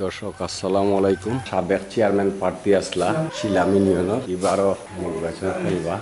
দর্শক আসসালামু আলাইকুম। সাবেক চেয়ারম্যান প্রার্থী আসলা শিলাম ইউনিয়ন এবারও নির্বাচন করিবা।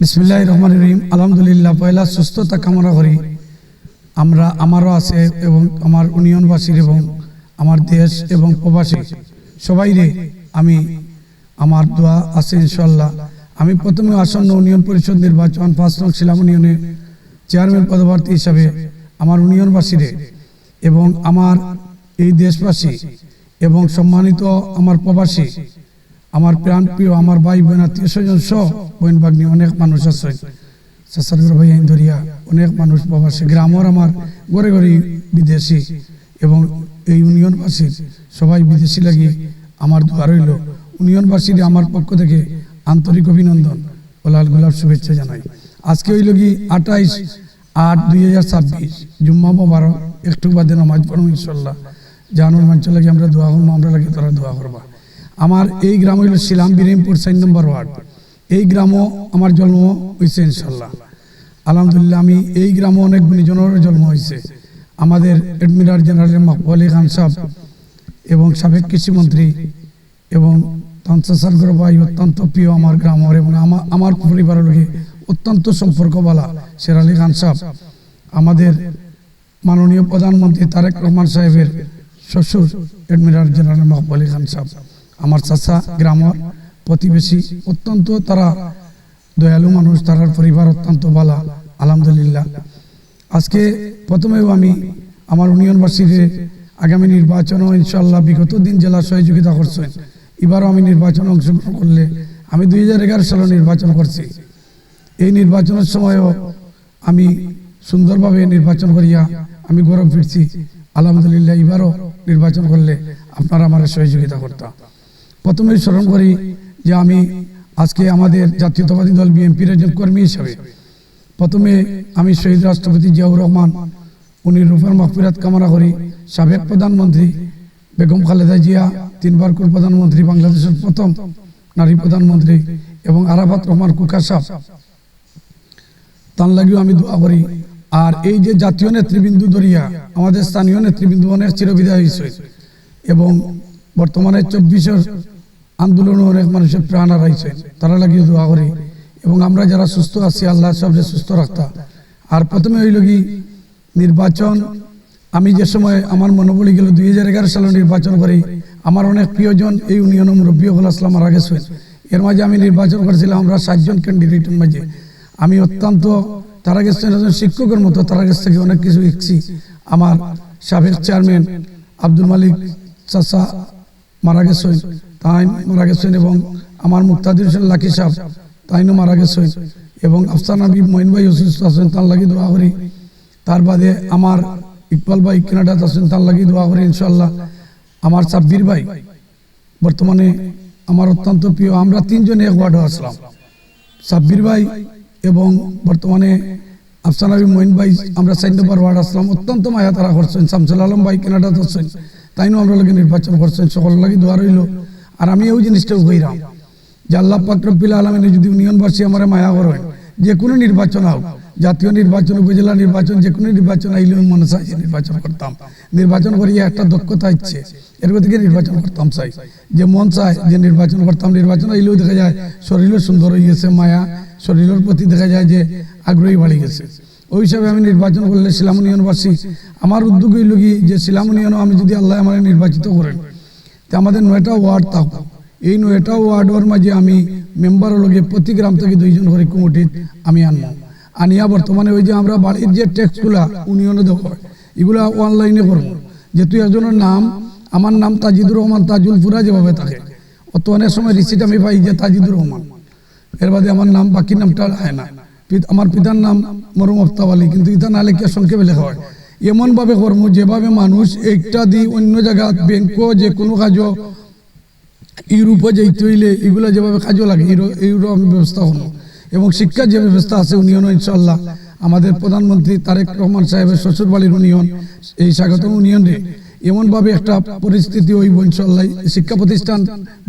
বিসমিল্লাহির রহমানির রহিম। আলহামদুলিল্লাহ, পয়লা সুস্থতা কামনা করি আমারও আছে এবং আমার ইউনিয়নবাসীর এবং আমার দেশ এবং প্রবাসী সবাইরে আমি আমার দোয়া আছে ইনশাআল্লাহ। আমি প্রথমে আসন্ন ইউনিয়ন পরিষদ নির্বাচন 5 নং শিলাম ইউনিয়নের চেয়ারম্যান পদপ্রার্থী হিসাবে আমার ইউনিয়নবাসীরে এবং আমার এই দেশবাসী এবং সম্মানিত আমার প্রবাসী, আমার প্রাণপ্রিয় আমার ভাই বোন আত্মীয় স্বজন সহ বোন ভাগ্নি অনেক মানুষ আছে, চাচার ভাই ধরিয়া অনেক মানুষ প্রবাসী, গ্রামের আমার ঘরে ঘরে বিদেশি এবং এই ইউনিয়নবাসীর সবাই বিদেশি লাগি আমার দোয়া রইল। ইউনিয়নবাসীর আমার পক্ষ থেকে আন্তরিক অভিনন্দন ও লাল গোলাপ শুভেচ্ছা জানাই। আজকে হইল কি 28/8/2026 জুম্মা মোবারক। একটু বাদে নামাজ পড়ব ইনশাআল্লাহ। জানুর মঞ্চ লাগে আমরা দোয়া করবো, আমরা লাগে তারা দোয়া করবা। আমার এই গ্রাম হইল শিলাম বিরিমপুর 4 নম্বর ওয়ার্ড। এই গ্রামও আমার জন্ম হয়েছে ইনশাআল্লাহ। আলহামদুলিল্লাহ, আমি এই গ্রামে অনেক গুণীজনের জন্ম হয়েছে। আমাদের এডমিরাল জেনারেল মাহবুব আলী খান সাহেব এবং সাবেক কৃষিমন্ত্রী এবং তানসার ভাই অত্যন্ত প্রিয় আমার গ্রামের এবং আমার পরিবারের লোকে অত্যন্ত সম্পর্ক বলা শের আলী খান সাহেব, আমাদের মাননীয় প্রধানমন্ত্রী তারেক রহমান সাহেবের শ্বশুর এডমিরাল জেনারেল মাহবুব আলী খান সাহেব, আমার চাচা গ্রামের প্রতিবেশী, অত্যন্ত তারা দয়ালু মানুষ, তার পরিবার অত্যন্ত ভালো আলহামদুলিল্লাহ। আজকে প্রথমেও আমি আমার ইউনিয়নবাসীর আগামী নির্বাচন ইনশাআল্লাহ বিগত দিন জেলা সহযোগিতা করছেন। এবারও আমি নির্বাচনে অংশগ্রহণ করলে আমি 2011 সালে নির্বাচন করছি। এই নির্বাচনের সময়ও আমি সুন্দরভাবে নির্বাচন করিয়া আমি গৌরব ফিরছি আলহামদুলিল্লাহ। এবারও নির্বাচন করলে আপনারা আমার সহযোগিতা করতাম। প্রথমেই স্মরণ করি যে আমি আজকে আমাদের জাতীয়তাবাদী দল বিএনপির একজন কর্মী হিসাবে প্রথমে আমি শহীদ রাষ্ট্রপতি জিয়াউর রহমান উনি রূপের মাগফিরাত কামনা করি। সাবেক প্রধানমন্ত্রী বেগম খালেদা জিয়া 3 বার প্রধানমন্ত্রী, বাংলাদেশের প্রথম নারী প্রধানমন্ত্রী এবং আরাফাত রহমান কুকা সাহেব, তার লাগিও আমি দোয়া করি। আর এই যে জাতীয় নেতৃবৃন্দ ধরিয়া আমাদের স্থানীয় নেতৃবৃন্দ অনেক চিরবিদায় হয়েছে এবং বর্তমানে 24 আন্দোলনে অনেক মানুষের প্রাণ হারাইছে, তারা লাগিয়ে দোয়া করি এবং আমরা যারা সুস্থ আছি আল্লাহ সবচেয়ে সুস্থ রাখতা। আর প্রথমে হইল কি নির্বাচন, আমি যে সময় আমার মনোবলী গেল 2011 সালে নির্বাচন করি। আমার অনেক প্রিয়জন এই ইউনিয়ন মুরব্বী হল আসলাম মারা গেছে। এর মাঝে আমি নির্বাচন করেছিলাম আমরা 7 জন ক্যান্ডিডেটের মাঝে। আমি অত্যন্ত তারা গেছে একজন শিক্ষকের মতো, তারা কাছ থেকে অনেক কিছু শিখছি। আমার সাবেক চেয়ারম্যান আব্দুল মালিক চাচা মারা গেছেন, তাই মারা গেছেন এবং আমার মুক্তাদির হোসেন লাকি সাহেব তাইনও মারা গেছেন এবং আফসানা বি মঈন ভাই অসুস্থ আছেন, তার লাগি দোয়া করি। তার বাদে আমার ইকবাল ভাই কানাডাতে আছেন, তার লাগি দোয়া করি ইনশাআল্লাহ। আমার সাব্বির ভাই বর্তমানে আমার অত্যন্ত প্রিয়, আমরা 3 জন এক ওয়ার্ডে আসলাম। সাব্বির ভাই এবং বর্তমানে আফসানা বি মঈন ভাই আমরা 4 নম্বর ওয়ার্ড আসলাম, অত্যন্ত মায়া তারা করছেন। শামসুল আলম ভাই কানাডাতে আছেন, তাইনও আমরা লাগে নির্বাচন করছেন, সকল লাগি দোয়া রইল। আর আমি ওই জিনিসটাও কইরাম যে আল্লাহ পাক রব্বুল আলামিন যদি ইউনিয়নবাসী আমার মায়া করেন, যে কোনো নির্বাচন হোক, জাতীয় নির্বাচন, উপজেলা নির্বাচন, যে কোনো নির্বাচন আইলে মনে চাই নির্বাচন করতাম। নির্বাচন করিয়া একটা দক্ষতা ইচ্ছে এর থেকে নির্বাচন করতাম চাই, যে মন চায় যে নির্বাচন করতাম। নির্বাচন আইলেও দেখা যায় শরীরও সুন্দর হয়ে গেছে, মায়া শরীরের প্রতি দেখা যায় যে আগ্রহী বাড়ি গেছে। ওই হিসাবে আমি নির্বাচন করলে শিলাম ইউনিয়নবাসী আমার উদ্যোগ হইল কি যে শিলাম ইউনিয়নও আমি যদি আল্লাহ আমার নির্বাচিত করেন, তো আমাদের 9টা ওয়ার্ড থাকবো। এই 9টা ওয়ার্ডের মাঝে আমি মেম্বারের লগে প্রতি গ্রাম থেকে 2 জন করে কমিটি আমি আনবো। আনিয়া বর্তমানে ওই যে আমরা বাড়ির যে ট্যাক্সগুলা ইউনিয়নে দেওয়া হয় এগুলা অনলাইনে করবো। যেহেতু একজনের নাম আমার নাম তাজিদুর রহমান তাজুল পুরা যেভাবে থাকে, অত অনেক সময় রিসিট আমি পাই যে তাজিদুর রহমান, এর বাদে আমার নাম বাকি নামটা হয় না। আমার পিতার নাম মরুম আফতাব আলী, কিন্তু ইটা না লেখা সংক্ষেপে লেখা হয়। এমনভাবে কর্ম যেভাবে মানুষ একটা দিয়ে অন্য জায়গা ব্যাংকও যে কোনো কাজও ইউরোপে যাইতে হইলে এগুলো যেভাবে কাজও লাগে এইরকম আমি ব্যবস্থা করবো। এবং শিক্ষার যে ব্যবস্থা আছে ইউনিয়ন ইনশাআল্লাহ আমাদের প্রধানমন্ত্রী তারেক রহমান সাহেবের শ্বশুরবাড়ির ইউনিয়ন, এই স্বাগতম ইউনিয়নে এমনভাবে একটা পরিস্থিতি হইব ইনশাআল্লাহ। শিক্ষা প্রতিষ্ঠান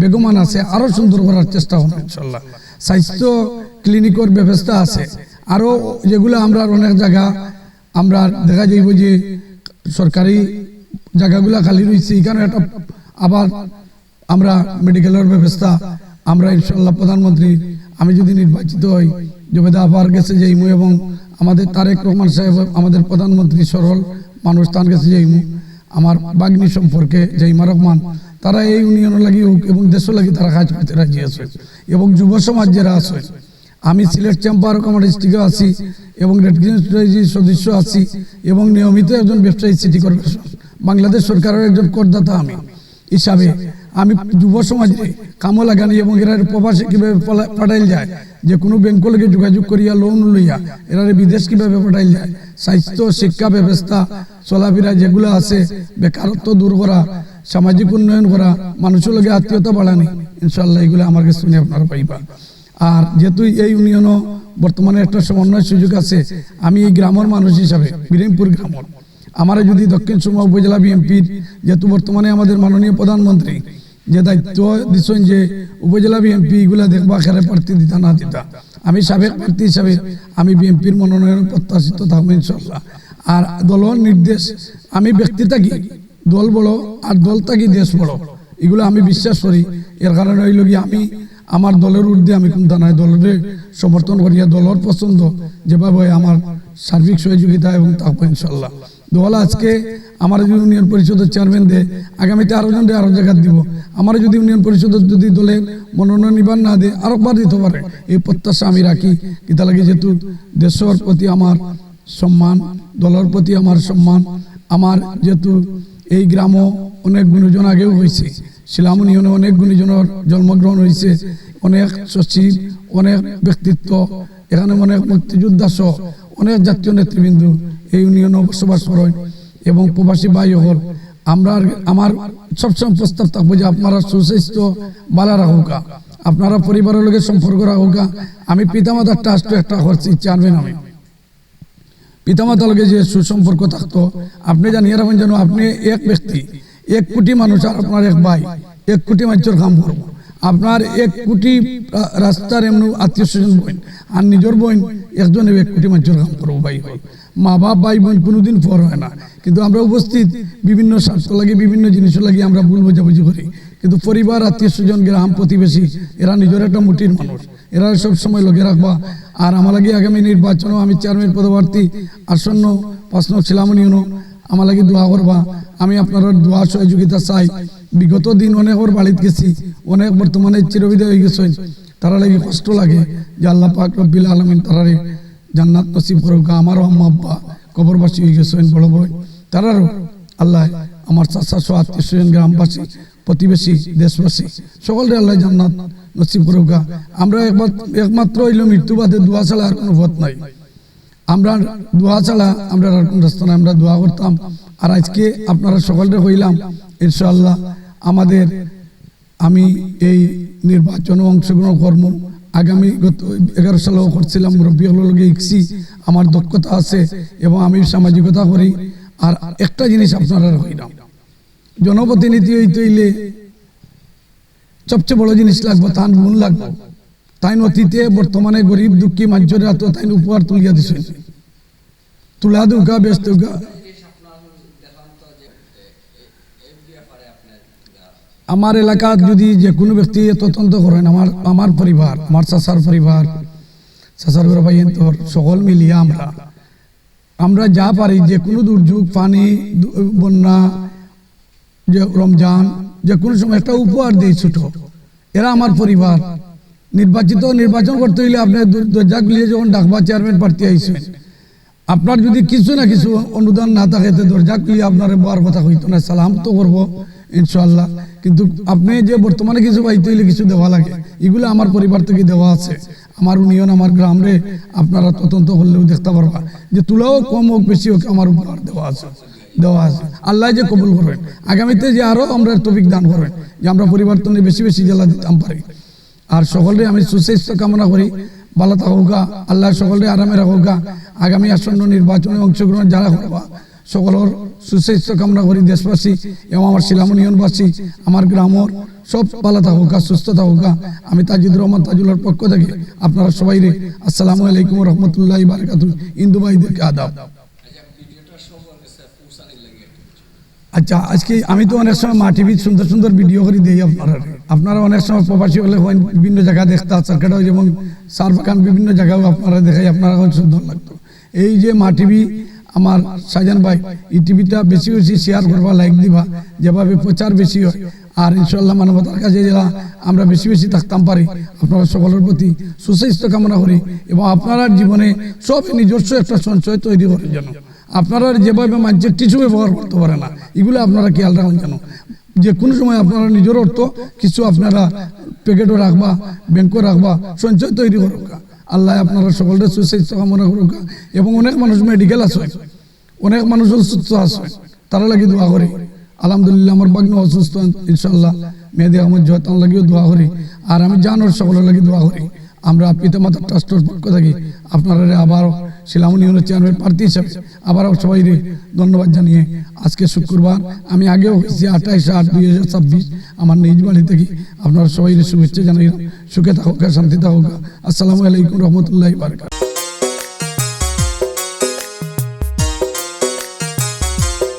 বেগমান আছে, আরও সুন্দর করার চেষ্টা হবে ইনশাআল্লাহ। স্বাস্থ্য ক্লিনিকের ব্যবস্থা আছে, আরও যেগুলো আমরা অনেক জায়গা আমরা দেখা যাইব যে সরকারি জায়গাগুলা খালি রয়েছে, এখানে একটা আবার আমরা মেডিকেলের ব্যবস্থা আমরা ইনশাল্লাহ প্রধানমন্ত্রী আমি যদি নির্বাচিত হই জবেদা আবার গেছে যাইমু এবং আমাদের তারেক রহমান সাহেব আমাদের প্রধানমন্ত্রী সরল মানুষ তার কাছে যাইমু, আমার বাগ্নি সম্পর্কে জাইমা রহমান, তারা এই ইউনিয়নের লাগি হোক এবং দেশের লাগি তারা কাজ করতে রাজি আছে এবং যুব সমাজ যারা আছে, আমি সিলেট চেম্বার আমার ডিস্ট্রিক্টে আছি এবং রেড গ্রিন সোসাইটির সদস্য আছি এবং নিয়মিত একজন ব্যবসায়ী সিটি কর্পোরেশন বাংলাদেশ সরকারের একজন করদাতা আমি হিসাবে আমি যুব সমাজে কামো লাগানি এবং এরা প্রবাসে কীভাবে পাঠাইল যায়, যে কোনো ব্যাংক লগে যোগাযোগ করিয়া লোন লইয়া এরা বিদেশ কীভাবে পাঠাইল যায়, স্বাস্থ্য শিক্ষা ব্যবস্থা চলাফেরা যেগুলো আছে, বেকারত্ব দূর করা, সামাজিক উন্নয়ন করা, মানুষের লগে আত্মীয়তা বাড়ানি, ইনশাল্লাহ এগুলো আমার কাছে শুনে আপনারা পাইবা। আর যেহেতু এই ইউনিয়নও বর্তমানে একটা সমন্বয় সুযোগ আছে, আমি এই গ্রামের মানুষ হিসাবে বিরামপুর গ্রামের আমার যদি দক্ষিণ সুরমা উপজেলা বিএনপির যেহেতু বর্তমানে আমাদের মাননীয় প্রধানমন্ত্রী যে দায়িত্ব দিচ্ছেন যে উপজেলা বিএনপি এগুলা দেখবা খেলে প্রার্থী দিতা না দিতা, আমি সাবেক প্রার্থী হিসাবে আমি বিএনপির মনোনয়ন প্রত্যাশিত থাকবো ইনশাল্লাহ। আর দলের নির্দেশ আমি ব্যক্তি থাকি দল বড় আর দল থাকি দেশ বড়, এগুলো আমি বিশ্বাস করি। এর কারণে হইল কি আমি আমার দলের ঊর্ধ্বে আমি কোনটা নাই, দলের সমর্থন করিয়া দলের পছন্দ যেভাবে আমার সার্বিক সহযোগিতা এবং থাকবো ইনশাল্লাহ। দল আজকে আমার যদি ইউনিয়ন পরিষদের চেয়ারম্যান দেয়, আগামীতে আরো জন আরো জায়গা দিব, আমার যদি ইউনিয়ন পরিষদের যদি দলের মনোনয়ন নিবান না দেয় আরো বার দিতে পারে, এই প্রত্যাশা আমি রাখি। কিতা লাগে যেহেতু দেশের প্রতি আমার সম্মান, দলের প্রতি আমার সম্মান, আমার যেহেতু এই গ্রামও অনেক গুণীজন আগেও হয়েছে, শিলাম ইউনিয়নে অনেক গুণীজনের জন্মগ্রহণ হয়েছে, অনেক সচিব, অনেক ব্যক্তিত্ব, এখানে অনেক মুক্তিযোদ্ধা সহ অনেক জাতীয় নেতৃবৃন্দ এই ইউনিয়নে বসবাস করেন এবং প্রবাসী ভাই হল। আমরা আমার সবসময় প্রস্তাব থাকবো যে আপনারা সুস্বাস্থ্য ভালো রাখুকা, আপনারা পরিবারের লোকের সম্পর্ক রাখুকা। আমি পিতামাতার ট্রাস্ট একটা করছি চেয়ারম্যান, আমি পিতামাতার লোকের যে সুসম্পর্ক থাকতো, আপনি জানিয়ে রাখবেন যেন আপনি এক ব্যক্তি 1 কোটি মানুষ আর আপনার এক ভাই 1 কোটি মানুষের কাম করবো, আপনার 1 কোটি রাস্তার এমনি আত্মীয় স্বজন বোন আর নিজের বোন একজনে 1 কোটি মানুষের কাম করবো ভাই হয়। মা বাপ ভাই বোন কোনোদিন পর হয় না, কিন্তু আমরা উপস্থিত বিভিন্ন স্বার্থ লাগে বিভিন্ন জিনিসের লাগে আমরা ভুল বোঝাবুঝি করি, কিন্তু পরিবার আত্মীয় স্বজন গ্রাম প্রতিবেশী এরা নিজের একটা মুঠির মানুষ, এরা সব সময় লগে রাখবা। আর আমার লাগে আগামী নির্বাচনও আমি চেয়ারম্যান পদপ্রার্থী আসন্ন 5 নং শিলামন ইউনিয়ন আমার লাগে দোয়া করবা, আমি আপনার দোয়া সহযোগিতা চাই। বিগত দিন অনেক ওর বাড়িতে গেছি, অনেক বর্তমানে চিরবিদায় হয়ে গেছেন, তারা লাগে কষ্ট লাগে যে আল্লাহ পাক রব্বিল আলামিন তারারে জান্নাত নসিব করুক। আমারও আম্মা আব্বা কবরবাসী হয়ে গেছেন, বড় ভাই তারারও আল্লাহ আমার চাচা সহ আত্মীয় স্বজন গ্রামবাসী প্রতিবেশী দেশবাসী সকলরে আল্লাহ জান্নাত নসিব করুক। আমরা একমাত্র হইল মৃত্যুবাদে দোয়া ছাড়া আর কোনো পথ নাই, আমরা দোয়া ছাড়া আমরা আর কোন রাস্তা নাই, আমরা দোয়া করতাম। আর আজকে আপনারা সকলরে কইলাম ইনশাআল্লাহ আমাদের আমি এই নির্বাচনে অংশগ্রহণ করব। আগামী গত 11 সালেও করছিলাম, মুরব্বীগুলোর লগে ইকছি, আমার দক্ষতা আছে এবং আমি সামাজিকতা করি। আর একটা জিনিস আপনারা কইলাম, জনপ্রতিনিধি হইতে হইলে সবচেয়ে বড় জিনিস লাগবে তার গুণ লাগবে। তাই অতীতে বর্তমানে গরিব দুঃখী মানুষের এত তাই উপহার তুলিয়া দিছেন, তুলা দুগা ব্যস্ত দুগা। আমার এলাকার যদি যে কোনো ব্যক্তি তদন্ত করেন, আমার পরিবার, আমার চাচার পরিবার, চাচার ভাই সকল মিলিয়ে আমরা যা পারি, যে কোনো দুর্যোগ, পানি, বন্যা, যে রমজান, যে কোনো সময় একটা উপহার দিই ছোট। এরা আমার পরিবার। নির্বাচন করতে হইলে আপনি দরজা খুলিয়ে যখন ডাকবা চেয়ারম্যান প্রার্থী আইসেন, আপনার যদি কিছু না কিছু অনুদান না থাকে তো দরজা খুলিয়ে আপনার বলার কথা হইতো না, সালাম তো করবো ইনশাআল্লাহ। কিন্তু আপনি যে বর্তমানে কিছু পাইতে হইলে কিছু দেওয়া লাগে, এগুলো আমার পরিবার থেকে দেওয়া আছে। আমার ইউনিয়ন, আমার গ্রামে আপনারা তদন্ত করলেও দেখতে পারবা যে তুলাও কম হোক বেশি হোক আমার উপহার দেওয়া আছে। আল্লাহ যে কবুল করবেন, আগামীতে যে আরো আমরা তৌফিক দান করবেন যে আমরা পরিবর্তনে বেশি বেশি জেলা দিতাম পারি। আর সকলে আমি সুস্বাস্থ্য কামনা করি, ভালো থাকুকা, আল্লাহ সকলে আরামে রাখুকা। আগামী আসন্ন নির্বাচনে অংশগ্রহণ যারা করবা সকলের সুস্বাস্থ্য কামনা করি। দেশবাসী এবং আমার শিলামন ইউনিয়নবাসী, আমার গ্রামের সব ভালো থাকুকা, সুস্থ থাকুকা। আমি তাজিদুর রহমান তাজুলের পক্ষ থেকে আপনারা সবাই আসসালামু আলাইকুম রহমতুল্লাহ বারাকাতুহু। ইন্দু ভাইদেরকে আদাব। আচ্ছা, আজকে আমি তো অনেক সময় মা টিভি সুন্দর সুন্দর ভিডিও করে দিই আপনারা অনেক সময় প্রবাসী হলে হয় বিভিন্ন জায়গা দেখতে সার্কেটাও যেমন সারবাগান বিভিন্ন জায়গাও আপনারা দেখাই, আপনারা সুন্দর লাগতো। এই যে মা টিভি আমার সাজান ভাই, এই টিভিটা বেশি বেশি শেয়ার করবা, লাইক দিবা, যেভাবে প্রচার বেশি হয়। আর ইনশাল্লাহ মানবতার কাছে যারা আমরা বেশি বেশি থাকতাম পারি, আপনারা সকলের প্রতি সুস্বাস্থ্য কামনা করি এবং আপনারা জীবনে সব নিজস্ব একটা সঞ্চয় তৈরি করার জন্য আপনারা যেভাবে মানুষের টিস্যু ব্যবহার করতে পারে না, এগুলো আপনারা খেয়াল রাখুন যেন যে কোনো সময় আপনারা নিজের অর্থ কিছু আপনারা প্যাকেটও রাখবা, ব্যাংকও রাখবা, সঞ্চয় তৈরি করুক। আল্লাহ আপনারা সকলের সুস্বাস্থ্য কামনা করুক। এবং অনেক মানুষ মেডিকেল আছে, অনেক মানুষ অসুস্থ আছে, তারা লাগি দোয়া করি। আলহামদুলিল্লাহ আমার বাগ্ন অসুস্থ, ইনশাল্লাহ মেহেদি আহমদ জয়তান লাগিও দোয়া করি। আর আমি জানোর সকলের লাগি দোয়া করি। আমরা পিতামাতার ট্রাস্টের পক্ষ থাকি আপনারা আবারও শিলামণি ইউনিয়নের চেয়ারম্যান প্রার্থী হিসাবে আবারও সবাই ধন্যবাদ জানিয়ে আজকে শুক্রবার, আমি আগেও হয়েছি 28/8/2026 আমার নিজ বাড়ি থেকে আপনারা সবাই শুভেচ্ছা জানাই। সুখে থাকুক, শান্তি থাকুক। আসসালামু আলাইকুম রহমতুল্লাহি ওয়া বারাকাতুহু।